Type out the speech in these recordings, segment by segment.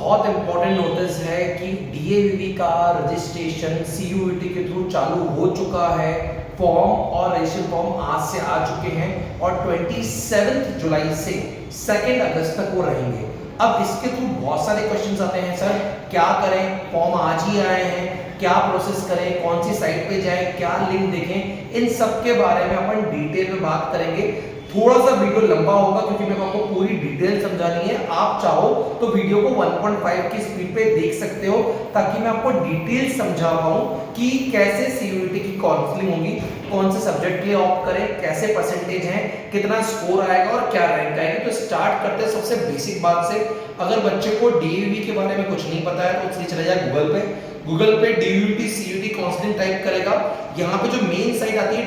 बहुत important notice है कि डीएवीवी का रजिस्ट्रेशन सीयूईटी के थ्रू चालू हो चुका है। फॉर्म और रजिस्ट्रेशन फॉर्म आज से आ चुके हैं और 27 जुलाई से 2 अगस्त तक वो रहेंगे। अब इसके थ्रू बहुत सारे क्वेश्चंस आते हैं, सर क्या करें, फॉर्म आज ही आए हैं, क्या प्रोसेस करें, कौन सी साइट पे जाएं, क्या लिंक देखें, इन सब के बारे में अपन डिटेल में बात करेंगे। थोड़ा सा वीडियो लंबा होगा क्योंकि मेरे को आपको पूरी डिटेल समझानी है। आप चाहो तो वीडियो को 1.5 की स्पीड पे देख सकते हो ताकि मैं आपको डिटेल समझा पाऊं कि कैसे सीयूईटी की काउंसलिंग होगी, कौन से सब्जेक्ट के लिए ऑप्ट करें, कैसे परसेंटेज है, कितना स्कोर आएगा और क्या रैंक आएगी। तो स्टार्ट करते हैं सबसे बेसिक बात से। अगर बच्चे को डीएवीवी के बारे में कुछ नहीं पता है तो इसलिए चले जाए गूगल पे डीयूटी सीयूटी काउंसलिंग टाइप करेगा। यहाँ पे जो मेन साइट आती है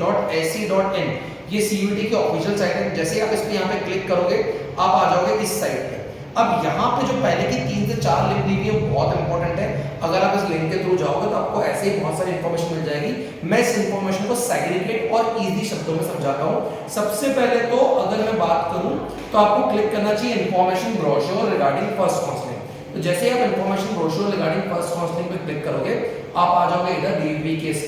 dauniv.ac.in, ये सीयूटी की ऑफिशियल साइट है। जैसे ही आप इस पे यहाँ पे क्लिक करोगे आप आ जाओगे इस साइट पे। अब यहाँ पे जो पहले की 3 से 4 लिंक दी हुई है बहुत इंपॉर्टेंट है। अगर आप इस लिंक के थ्रू जाओगे तो आपको ऐसे ही बहुत सारी इंफॉर्मेशन मिल जाएगी। मैं इस इंफॉर्मेशन को सेग्रीगेट और इजी शब्दों में समझाता हूँ। सबसे पहले तो अगर मैं बात करूँ तो आपको क्लिक करना चाहिए information brochure regarding first counselling. तो जैसे ही आप information brochure regarding first counselling पे क्लिक करोगे आप आ जाओगे इधर डीएवीवी के इस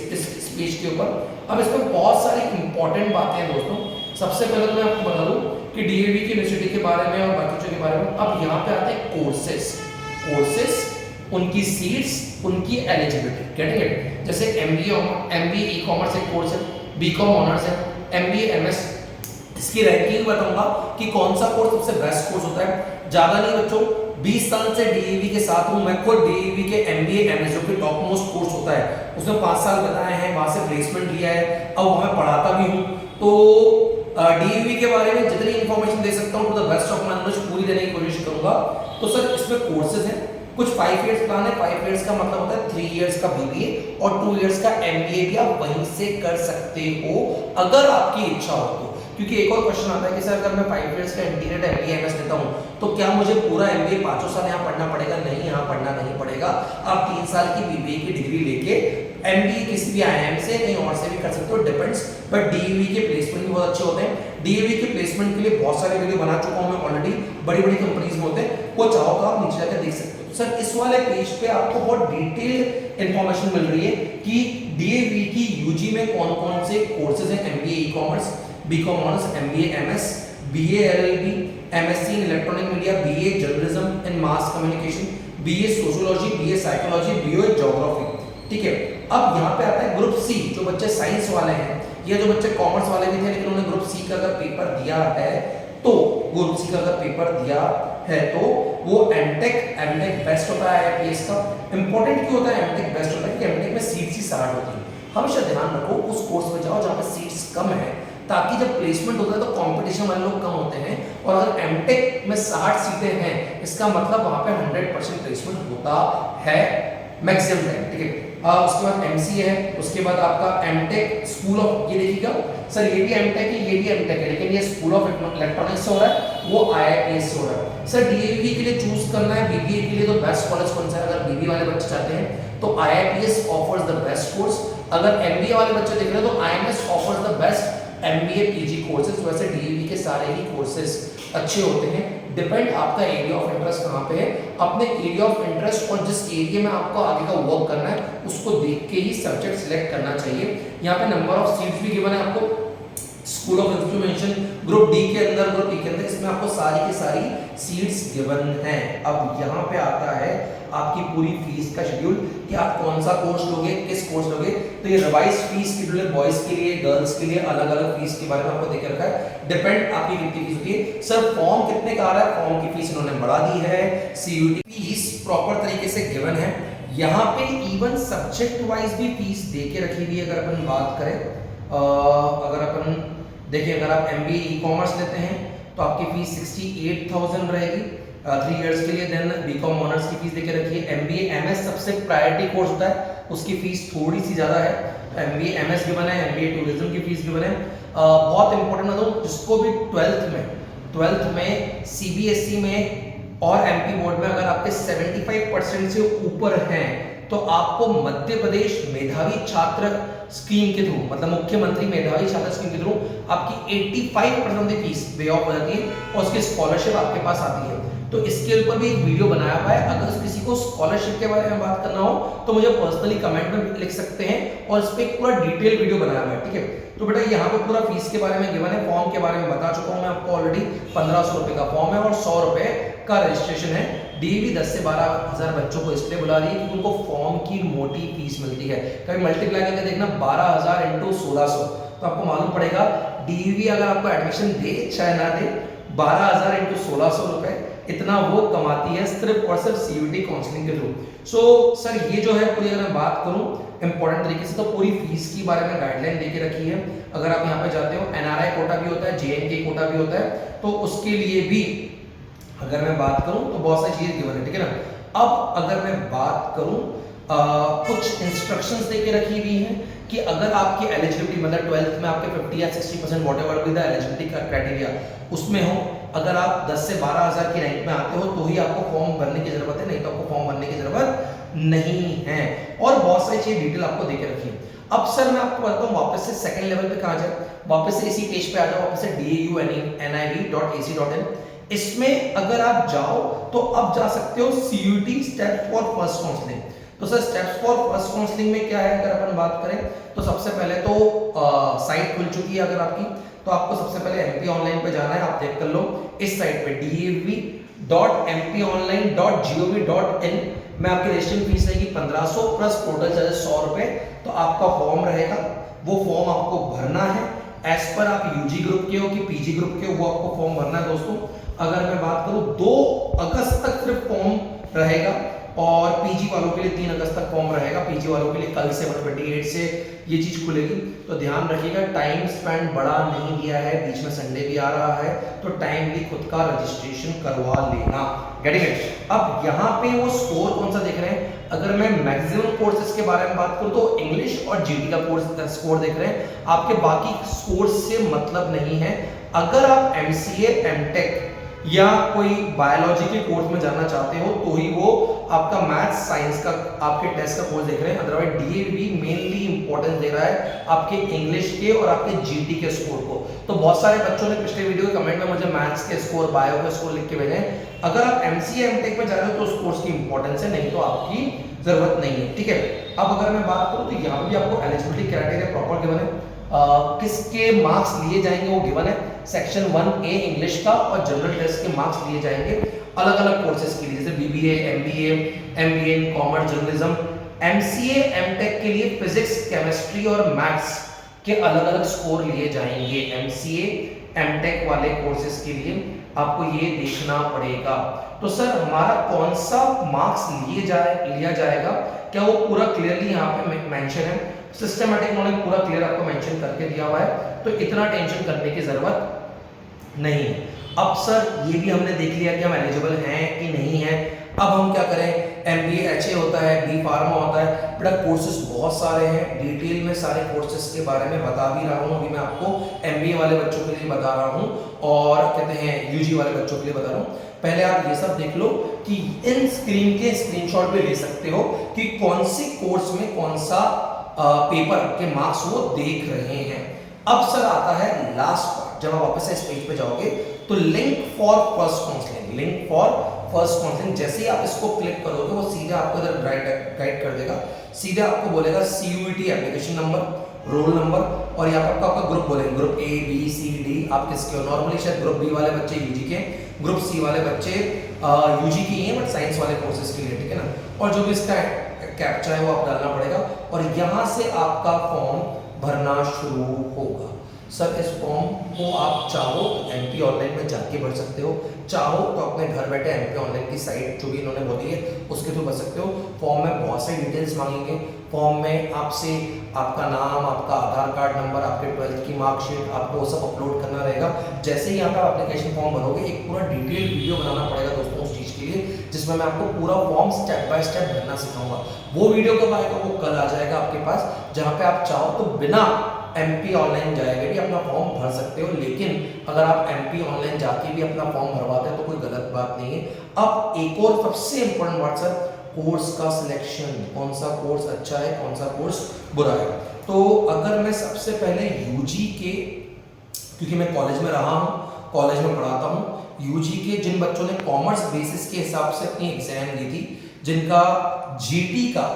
पेज के ऊपर। अब इसमें बहुत सारी इंपॉर्टेंट बातें हैं दोस्तों। सबसे पहले तो मैं आपको बता दूं कि डीएवीवी की यूनिवर्सिटी के बारे में और बाकी चीजों के बारे में। अब यहाँ पे आते हैं कोर्सेस, उनकी सीट्स, उनकी एलिजिबिलिटी। Getting it? जैसे एमबीए ई कॉमर्स एक कोर्स है, बीकॉम ऑनर्स है, एमबीए एमएस। इसकी रैंकिंग बताऊंगा कि कौन सा कोर्स सबसे बेस्ट कोर्स होता है। ज्यादा नहीं बच्चों, 20 साल से डीएवी के साथ हूं मैं खुद। डीएवी के एमबीए एमएस जो कि टॉप मोस्ट कोर्स होता है उसमें 5 साल बताए हैं, वहां से प्लेसमेंट लिया है, अब वहां पढ़ाता भी हूं। तो डीएवी के बारे में जितनी इंफॉर्मेशन दे सकता हूं to the best of my knowledge पूरी देने की कोशिश करूंगा। तो सर इसमें कोर्सेज हैं, कुछ 5 इयर्स प्लान है। 5 इयर्स का मतलब होता है 3 इयर्स का बीबीए और 2 इयर्स का एमबीए भी आप वहीं से कर सकते हो अगर आपकी इच्छा हो तो। क्योंकि एक और क्वेश्चन आता है कि सर अगर मैं 5 इयर्स का इंटीग्रेटेड एमबीए एमएस लेता हूं तो क्या मुझे पूरा एमबीए 5 साल यहां पढ़ना पड़ेगा? नहीं, यहां पढ़ना नहीं पड़ेगा। आप 3 साल की बीबीए की डिग्री लेके एमबीए किसी भी आईआईएम से कहीं और से भी कर सकते हो, डिपेंड्स। बट डीएवी के प्लेसमेंट भी बहुत अच्छे होते हैं। डीएवी के प्लेसमेंट के लिए बहुत सारे वीडियो बना चुका हूं मैं ऑलरेडी, बड़ी-बड़ी कंपनीज में होते हैं, वो चाहो तो आप नीचे जाकर देख सकते हो। सर इस वाले पेज पे आपको बहुत डिटेल्ड इंफॉर्मेशन मिल रही है कि डीएवी की यूजी में कौन-कौन से कोर्सेज हैं। MBA e commerce, BCom honours, MBA MS, BA LLB, MSc in electronic media, BA journalism and mass communication, BA sociology, BA psychology, BA geography. ठीक है, अब यहाँ पे आता है ग्रुप सी। जो बच्चे साइंस वाले हैं या जो बच्चे कॉमर्स वाले भी थे लेकिन उन्होंने ग्रुप सी का अगर पेपर दिया है तो वो एमटेक बेस्ट होता है। आईआईपीएस का इंपॉर्टेंट क्यों होता है? एमटेक बेस्ट होता है कि एमटेक में सीट्स ही 60 होती है। हमेशा ध्यान रखो उस कोर्स में जाओ जहाँ पे सीट्स कम है, ताकि जब प्लेसमेंट होता है तो कंपटीशन वाले लोग कम होते हैं। और अगर एमटेक में 60 सीटें हैं इसका मतलब वहां पे 100% प्लेसमेंट होता है मैक्सिमम टाइम। ठीक है, उसके बाद एमसीए है, उसके बाद आपका एमटेक स्कूल ऑफ, ये देखिएगा सर ये भी एमटेक है, ये भी एमटेक है, लेकिन ये स्कूल ऑफ इलेक्ट्रॉनिक्स से हो रहा है, वो आईआईटीएस से हो रहा है। सर डीएवी के लिए चूज करना है, बीबीए के लिए तो बेस्ट कॉलेज कौन सा है? अगर बीबी वाले बच्चे चाहते हैं तो IITs offers the best course. अगर एमबीए वाले बच्चे देख रहे हैं तो IMS offers the best MBA PG courses. वैसे डीएवी के सारे ही कोर्सेज अच्छे होते हैं, डिपेंड आपका एरिया ऑफ इंटरेस्ट कहाँ पे है। अपने एरिया ऑफ इंटरेस्ट और जिस एरिया में आपको आगे का वर्क करना है उसको देख के ही सब्जेक्ट सिलेक्ट करना चाहिए। यहाँ पे नंबर ऑफ सीट्स भी गिवन है आपको। School of instrumentation group D के अंदर, ग्रुप ई के अंदर, इसमें आपको सारी की सारी सीट्स गिवन हैं। अब यहाँ पे आता है आपकी पूरी फीस का शेड्यूल कि आप कौन सा कोर्स लोगे, किस कोर्स लोगे। तो ये रिवाइज फीस शेड्यूल है, बॉयज के लिए, गर्ल्स के लिए अलग-अलग फीस के बारे में आपको देख रखा है। डिपेंड आपकी कितनी फीस होती है। सर फॉर्म कितने का आ रहा है? फॉर्म की फीस इन्होंने बढ़ा दी है। सीयूटी फीस प्रॉपर तरीके से गिवन है। यहाँ पे इवन सब्जेक्ट वाइज भी फीस दे के रखी हुई है। अगर अपन बात करें, अगर अपन देखिए, अगर आप एमबीए ई कॉमर्स लेते हैं तो आपकी फीस 68,000 रहेगी 3 इयर्स के लिए। देन बीकॉम ऑनर्स की फीस देके रखी है। एमबीए एमएस सबसे प्रायोरिटी कोर्स होता है, उसकी फीस थोड़ी सी ज्यादा है। एमबीए एमएस गिवन है, एमबीए टूरिज्म की फीस गिवन है। बहुत इंपॉर्टेंट है, जिसको भी 12th में सीबीएसई में और एमपी बोर्ड में अगर आपके 75% से ऊपर हैं तो आपको मध्य प्रदेश मेधावी छात्र स्कीम के थ्रू, मतलब मुख्यमंत्री मेधावी छात्र स्कीम के थ्रू आपकी 85% फीस पे ऑफ हो जाती है और उसकी स्कॉलरशिप आपके पास आती है। तो इसके ऊपर भी एक वीडियो बनाया हुआ है, अगर किसी को स्कॉलरशिप के बारे में बात करना हो तो मुझे पर्सनली कमेंट में लिख सकते हैं और इस पे एक पूरा डिटेल वीडियो बनाया हुआ है, ठीक है। तो बेटा यहाँ पे पूरा फीस के बारे में गिवन है, फॉर्म के बारे में बता चुका हूँ मैं आपको ऑलरेडी। 1500 रुपए का फॉर्म है और 100 रुपए का रजिस्ट्रेशन है। डीएवी 10 से 12,000 बच्चों को इसलिए बुला रही है क्योंकि उनको फॉर्म की मोटी फीस मिलती है। कभी मल्टीप्लाई करके देखना 12,000 इंटू 1600 तो आपको मालूम पड़ेगा डीएवी अगर आपको एडमिशन दे चाहे ना दे 12,000 इंटू 1600 रुपए इतना वो कमाती है सिर्फ और सिर्फ सीयूटी काउंसलिंग के थ्रू। सो सर ये जो है पूरी अगर मैं बात करूं इंपॉर्टेंट तरीके से तो पूरी फीस की बारे में गाइडलाइन देके रखी है। अगर आप यहाँ पे जाते हो एनआरआई कोटा भी होता है, जेएनके कोटा भी होता है, तो उसके लिए भी अगर मैं बात करूं तो बहुत सारी चीजें गिवन है, ठीक है ना। अब अगर मैं बात करूं कुछ इंस्ट्रक्शंस देके रखी हुई हैं कि अगर आपकी एलिजिबिलिटी मतलब 12th में आपके 50 या 60% व्हाटएवर बी द एलिजिबिलिटी का क्राइटेरिया उसमें हो, अगर आप 10 से 12,000 की रैंक में आते हो तो ही आपको फॉर्म भरने की जरूरत है, नहीं तो आपको फॉर्म भरने की जरूरत नहीं है। और बहुत सारी चीजें डिटेल आपको देके रखी है। अब सर मैं आपको बताता हूँ वापस से सेकंड लेवल पे कहाँ जाए, वापस से इसी पेज पे आ जाओ, वापस से duuniv.ac.in। इसमें अगर आप जाओ तो अब जा सकते हो CUT steps for first counselling. तो sir steps for first counselling में क्या है अगर अपन बात करें तो सबसे पहले तो साइट खुल चुकी है अगर आपकी, तो आपको सबसे पहले एमपी ऑनलाइन पे जाना है। आप चेक कर लो इस साइट पे dav.mponline.gov.in में आपकी रजिस्ट्रेशन फीस रहेगी 1500 प्लस पोर्टल चार्जेस 100 रुपए। तो आपका फॉर्म रहेगा, वो फॉर्म आपको भरना है एज पर आप यूजी ग्रुप के हो कि पीजी ग्रुप के हो, वो आपको फॉर्म भरना है दोस्तों। अगर मैं बात करूं 2 अगस्त तक सिर्फ फॉर्म रहेगा और पीजी वालों के लिए 3 अगस्त तक फॉर्म रहेगा। पीजी वालों के लिए कल से 28 से ये चीज खुलेगी, तो ध्यान रखिएगा टाइम स्पेंड बड़ा नहीं दिया है, बीच में संडे भी आ रहा है, तो टाइमली खुद का रजिस्ट्रेशन करवा लेना। Getting it. अब यहाँ पे वो स्कोर कौन सा देख रहे हैं, अगर मैं मैक्सिमम कोर्सेज के बारे में बात करूं तो इंग्लिश और जीडी का कोर्स स्कोर देख रहे हैं, आपके बाकी स्कोर से मतलब नहीं है। अगर आप एमसीए एमटेक या कोई बायोलॉजी के कोर्स में जाना चाहते हो तो ही वो आपका मैथ्स साइंस का आपके टेस्ट का कोर्स देख रहे हैं। अदरवाइज डीएवी मेनली इंपॉर्टेंस दे रहा है आपके इंग्लिश के और आपके जीटी के स्कोर को। तो बहुत सारे बच्चों ने पिछले वीडियो के कमेंट में मुझे मैथ्स के स्कोर बायो के स्कोर लिख के भेजे हैं। अगर आप एमसीए एमटेक में जा रहे हो तो उस कोर्स की इंपॉर्टेंस है, नहीं तो आपकी जरूरत नहीं है, ठीक है। अब अगर मैं बात करूं तो यहाँ भी आपको एलिजिबिलिटी क्राइटेरिया प्रॉपर गिवन है, किसके मार्क्स लिए जाएंगे वो गिवन है। सेक्शन 1A इंग्लिश का और जनरल टेस्ट के मार्क्स लिए जाएंगे अलग अलग कोर्सेज के लिए, जैसे BBA, MBA in commerce journalism. MCA MTech के लिए फिजिक्स, केमिस्ट्री और मैथ्स के अलग अलग स्कोर लिए जाएंगे। एमसीए एमटेक वाले कोर्सेज के लिए आपको ये देखना पड़ेगा। तो सर हमारा कौन सा मार्क्स लिया जाएगा, क्या वो पूरा क्लियरली यहाँ पे मेंशन है? सिस्टमैटिक नॉलेज पूरा क्लियर आपको मेंशन करके दिया हुआ है, तो इतना टेंशन करने की जरूरत नहीं है। अब सर ये भी हमने देख लिया कि हम एलिजिबल हैं कि नहीं हैं। अब हम क्या करें, एमबीए एचए होता है, बी फार्मा होता है, बेटा कोर्सेज बहुत सारे हैं, डिटेल में सारे कोर्सेज के बारे में बता भी रहा हूँ। अभी मैं आपको एमबीए वाले बच्चों के लिए बता रहा हूँ और कहते हैं यूजी वाले बच्चों के लिए बता रहा हूँ। पहले आप ये सब देख लो कि इन स्क्रीन के स्क्रीनशॉट भी ले सकते हो कि कौन सी कोर्स में कौन सा पेपर के मार्क्स वो देख रहे हैं। अब सर आता है लास्ट पार्ट, जब आप वापस से इस पेज पे जाओगे तो लिंक फॉर फर्स्ट काउंसलिंग, जैसे ही आप इसको क्लिक करोगे वो सीधे आपको इधर गाइड कर देगा, सीधे आपको बोलेगा CUET application number, roll number और यहाँ पर आपका ग्रुप बोलेंगे, group A B C D आप किसके हो। नॉर्मली शायद ग्रुप बी वाले बच्चे यूजी के, ग्रुप सी वाले बच्चे यूजी के हैं बट साइंस वाले कोर्सेज के लिए, ठीक है ना। और जो भी इसका कैप्चा है वो आप डालना पड़ेगा और यहाँ से आपका फॉर्म भरना शुरू होगा। सर इस फॉर्म को आप चाहो तो एमपी ऑनलाइन में जाके भर सकते हो, चाहो तो अपने घर बैठे एमपी ऑनलाइन की साइट जो भी इन्होंने बोली है उसके थ्रू भर सकते हो। फॉर्म में बहुत सारी डिटेल्स मांगेंगे, फॉर्म में आपसे आपका नाम, आपका आधार कार्ड नंबर, आपके 12th की मार्कशीट, आपको वो सब अपलोड करना रहेगा। जैसे ही यहाँ पर एप्लीकेशन फॉर्म भरोगे एक पूरा डिटेल वीडियो बनाना पड़ेगा दोस्तों उस चीज़ के लिए, जिसमें मैं आपको पूरा फॉर्म स्टेप बाय स्टेप भरना सिखाऊंगा। वो वीडियो कब आएगा, वो कल आ जाएगा आपके पास, जहाँ पे आप चाहो तो बिना एमपी ऑनलाइन जाएगा भी अपना फॉर्म भर सकते हो। लेकिन अगर आप एमपी ऑनलाइन जाके भी अपना फॉर्म भरवाते हैं तो कोई गलत बात नहीं है। अब एक और सबसे इंपॉर्टेंट बात सर, कोर्स का सिलेक्शन, कौन सा कोर्स अच्छा है, कौन सा कोर्स बुरा है। तो अगर मैं सबसे पहले यूजी के, क्योंकि मैं कॉलेज में रहा हूँ, कॉलेज में पढ़ाता हूँ, यूजी के जिन बच्चों ने कॉमर्स बेसिस के हिसाब से अपनी एग्जाम दी थी, जिनका जीटी का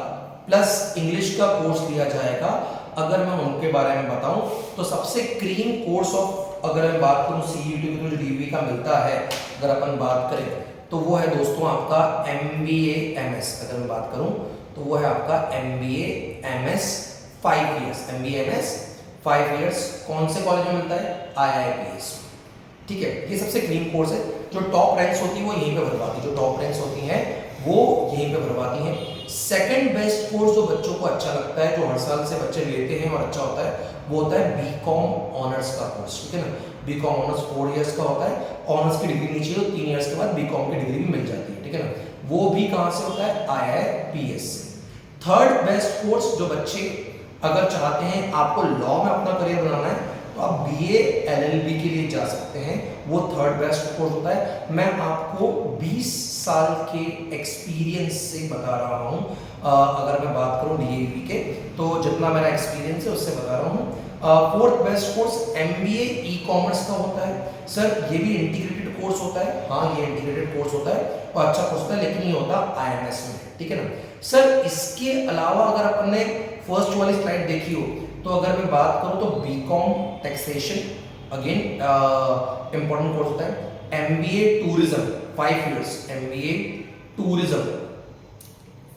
प्लस इंग्लिश का कोर्स लिया जाएगा, अगर मैं उनके बारे में बताऊं तो सबसे क्रीम कोर्स ऑफ, अगर मैं बात करूं सीयूटी के जो डीवी का मिलता है, अगर अपन बात करें तो वो है दोस्तों आपका एमबीए एमएस। अगर मैं बात करूं तो वो है आपका MBA MS 5 years, MBA MS 5 years. कौन से कॉलेज में मिलता है? आईआईपीएस। ठीक है, ये सबसे क्रीम कोर्स है। जो टॉप रैंक्स होती है वो यहीं पे भरवाती है, जो टॉप रैंक्स होती हैं वो यहीं पे भरवाती हैं। सेकंड बेस्ट कोर्स जो बच्चों को अच्छा लगता है, जो हर साल से बच्चे लेते हैं और अच्छा होता है, वो होता है बीकॉम ऑनर्स का कोर्स। ठीक है ना, बीकॉम ऑनर्स 4 इयर्स का होता है। ऑनर्स की डिग्री नहीं चाहिए तो 3 इयर्स के बाद बीकॉम की डिग्री भी मिल जाती है। ठीक है ना, वो भी कहाँ से होता है? आईआईपीएस से। थर्ड बेस्ट कोर्स जो बच्चे अगर चाहते हैं आपको लॉ में अपना करियर बनाना है तो आप बीए एलएलबी के लिए जा सकते हैं, वो थर्ड बेस्ट कोर्स होता है। मैं आपको 20 साल के एक्सपीरियंस से बता रहा हूँ। अगर मैं बात करूँ डीएवी के, तो जितना मेरा एक्सपीरियंस है उससे बता रहा हूँ। Fourth best course MBA e commerce का होता है। सर ये भी इंटीग्रेटेड कोर्स होता है? हाँ, ये इंटीग्रेटेड कोर्स होता है और अच्छा कोर्स होता है, लेकिन ये होता है आईएमएस में। ठीक है ना सर। इसके अलावा अगर अपन ने फर्स्ट वाली स्लाइड देखी हो तो अगर मैं बात करूं तो BCom taxation, again important course होता है। MBA tourism 5 years, MBA tourism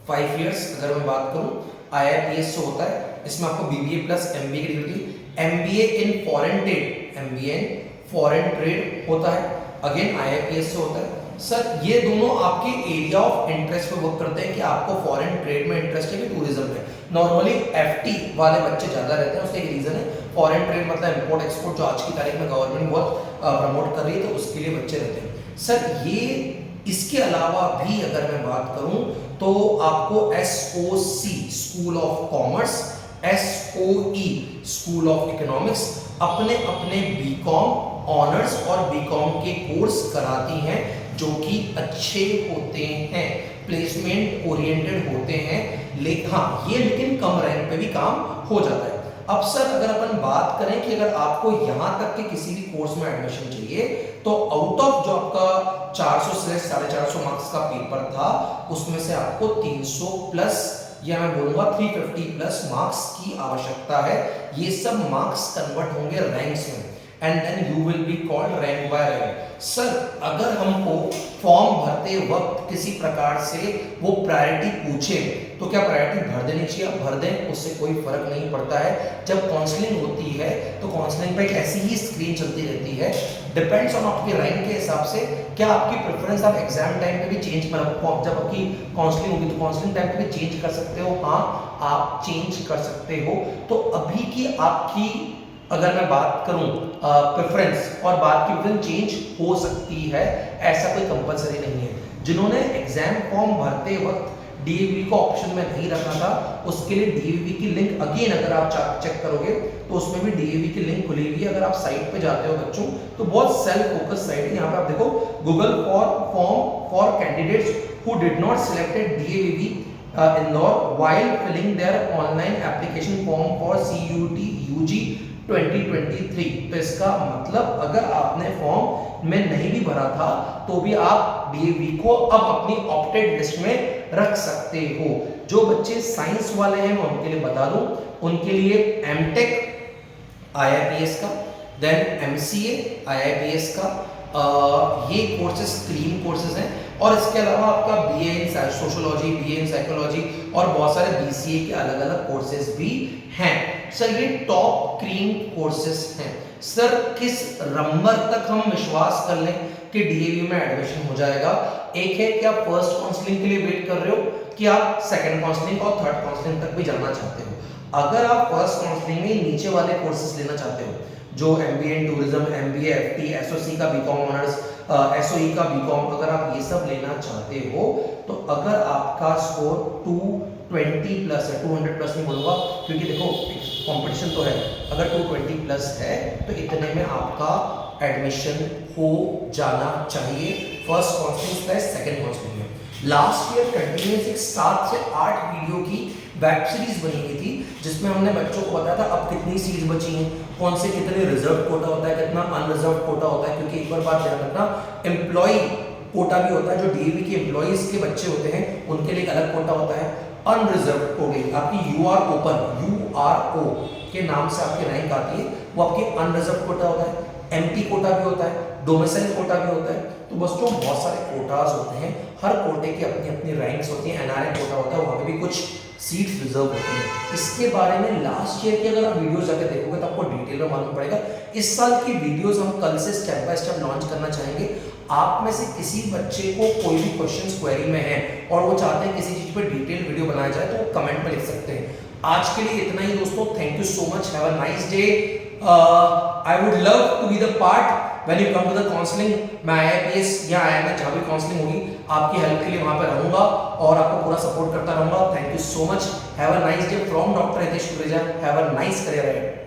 5 years. अगर मैं बात करूं आईआईपीएस से होता है, इसमें आपको बीबीए प्लस एमबीए की degree. MBA in foreign trade, MBA in foreign trade होता है, अगेन आईआईपीएस से होता है। सर ये दोनों आपके एरिया ऑफ इंटरेस्ट पे वर्क करते हैं कि आपको फॉरेन ट्रेड में इंटरेस्ट है कि टूरिज्म में। नॉर्मली एफटी वाले बच्चे ज्यादा रहते हैं, उसका एक रीजन है फॉरेन ट्रेड मतलब इंपोर्ट एक्सपोर्ट, जो आज की तारीख में गवर्नमेंट बहुत प्रमोट कर रही है, तो उसके लिए बच्चे रहते हैं। सर ये इसके अलावा भी अगर मैं बात करूं तो आपको SOC school of commerce, SOE school of economics अपने अपने बीकॉम ऑनर्स और बीकॉम के कोर्स कराती हैं, जो कि अच्छे होते हैं, प्लेसमेंट ओरिएंटेड होते हैं। हाँ, ये लेकिन कम रैंक पे भी काम हो जाता है। अब सर अगर अपन बात करें कि अगर आपको यहाँ तक के किसी भी कोर्स में एडमिशन चाहिए तो आउट ऑफ जो आपका 400 से 450 मार्क्स का पेपर था, उसमें से आपको 300 प्लस या मैं बोलूंगा 350 प्लस मार्क्स की आवश्यकता है। ये सब मार्क्स कन्वर्ट होंगे रैंक्स में and then you will be called rank by rank. Sir अगर हमको फॉर्म भरते वक्त किसी प्रकार से वो प्रायोरिटी पूछे तो क्या प्रायोरिटी भर देनी चाहिए? आप भर दें, उससे कोई फर्क नहीं पड़ता है। जब काउंसलिंग होती है तो काउंसलिंग पे एक ऐसी ही स्क्रीन चलती रहती है, डिपेंड्स ऑन आपके रैंक के हिसाब से क्या आपकी प्रेफरेंस आप एग्जाम टाइम पे भी चेंज, मतलब जब आपकी काउंसलिंग होगी तो काउंसलिंग टाइम पे भी चेंज कर सकते हो। हाँ, आप चेंज कर सकते हो। तो अभी की आपकी अगर मैं बात करूं प्रेफरेंस और बात की प्रेफरेंस चेंज हो सकती है, ऐसा कोई कंपलसरी नहीं है। जिन्होंने एग्जाम फॉर्म भरते वक्त डीएवी को ऑप्शन में नहीं रखा था, उसके लिए डीएवी की लिंक अगेन अगर आप चेक करोगे तो उसमें भी डीएवी की लिंक खुली हुई है। अगर आप साइट पे जाते हो बच्चों तो बहुत सेल्फ फोकस साइट है। यहाँ पे आप देखो, Google form for candidates who did not selected DAV Indore while filling their online application form for CUET UG 2023। तो इसका मतलब अगर आपने फॉर्म में नहीं भी भरा था तो भी आप डीएवी को अब अपनी ऑप्टेड लिस्ट में रख सकते हो। जो बच्चे साइंस वाले हैं मैं उनके लिए बता दूं, उनके लिए एमटेक आईआईपीएस का, देन एमसीए आईआईपीएस का, ये कोर्सेज क्रीम कोर्सेज हैं। और इसके अलावा आपका BA in sociology, BA in psychology और बहुत सारे बीसीए के अलग अलग कोर्सेज भी हैं। सर ये टॉप क्रीम कोर्सेज हैं। सर किस नंबर तक हम विश्वास कर लें कि डीएवी में एडमिशन हो जाएगा? एक है कि आप फर्स्ट काउंसलिंग के लिए वेट कर रहे हो कि आप सेकंड काउंसलिंग और थर्ड काउंसलिंग तक भी जाना चाहते हो। अगर आप फर्स्ट काउंसलिंग में नीचे वाले कोर्सेज लेना चाहते हो, जो MBA in tourism, MBA FT, SOC का बीकॉम ऑनर्स, एसओई का बीकॉम, अगर आप ये सब लेना चाहते हो तो अगर आपका स्कोर 220 प्लस है, 200 प्लस नहीं बोलूंगा क्योंकि देखो कंपटीशन तो है, अगर 220 प्लस है तो इतने में आपका एडमिशन हो जाना चाहिए first counselling plus second counselling में। लास्ट ईयर कंटिन्यूस एक 7 से 8 वीडियो की वेब सीरीज बनी हुई थी, जिसमें हमने बच्चों को बताया था अब कितनी सीट्स बची हैं, कौन से कितने रिजर्व कोटा होता है, कितना अनरिजर्व कोटा होता है। क्योंकि एक बार बात ध्यान रखना, एम्प्लॉय कोटा भी होता है, जो डीएवी के एम्प्लॉइज के बच्चे होते हैं उनके लिए एक अलग कोटा होता है। अनरिजर्व हो गई आपकी यूआर ओपन, यूआरओ के नाम से आपकी रैंक आती है, वो आपकी अनरिजर्व कोटा होता है। एमटी कोटा भी होता है, डोमिसाइल कोटा भी होता है। तो बच्चों बहुत सारे कोटाज होते हैं, हर कोटे की अपनी अपनी रैंक्स होती हैं। एनआरए कोटा होता है, वहाँ पे भी कुछ सीट्स रिजर्व होती हैं। इसके बारे में लास्ट ईयर की अगर आप वीडियोस जाकर देखोगे तो आपको डिटेल में मालूम पड़ेगा। इस साल की वीडियोस हम कल से स्टेप बाय स्टेप लॉन्च करना चाहेंगे। आप में से किसी बच्चे को कोई भी क्वेश्चंस क्वेरी में है और वो चाहते हैं किसी चीज पर डिटेल वीडियो बनाया जाए, तो वो कमेंट में लिख सकते हैं। आज के लिए इतना ही दोस्तों, thank you so much, have a nice day. I would love to be the part when you come to the counselling. मैं आईआईपीएस या आईआईएम जहाँ भी काउंसलिंग होगी आपकी हेल्प के लिए वहां पर रहूंगा और आपको पूरा सपोर्ट करता रहूंगा। Thank you so much, have a nice day from doctor Hitesh Kureja, have a nice career ahead.